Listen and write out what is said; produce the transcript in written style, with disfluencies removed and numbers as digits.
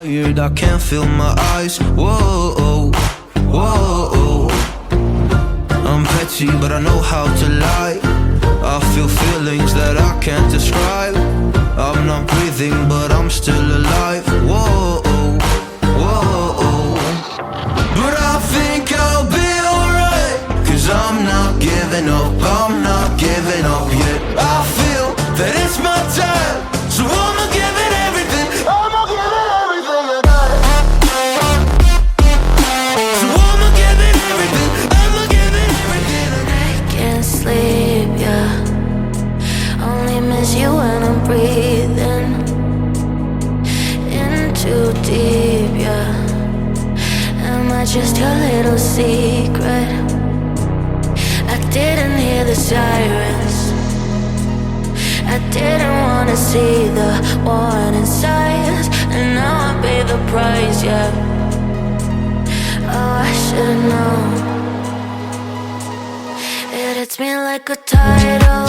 Tired, I can't feel my eyes. Whoa, whoa. I'm petty, but I know how to lie. I feel feelings that I can't describe. I'm not breathing, but I'm still alive. Whoa, whoa. But I think I'll be alright, 'cause I'm not giving up, I'm not giving up yet. I feel that it's my time, so I'ma give it everything. I'ma give it everything I got. So I'ma give it everything, I'ma give it everything I got. I can't sleep, yeah. Only miss you when I'm breathing in too deep, yeah. Am I just your little secret? I didn't hear the sirens, I didn't wanna see the warning signs, and now I pay the price, yeah. Oh, I should've known. It hits me like a tidal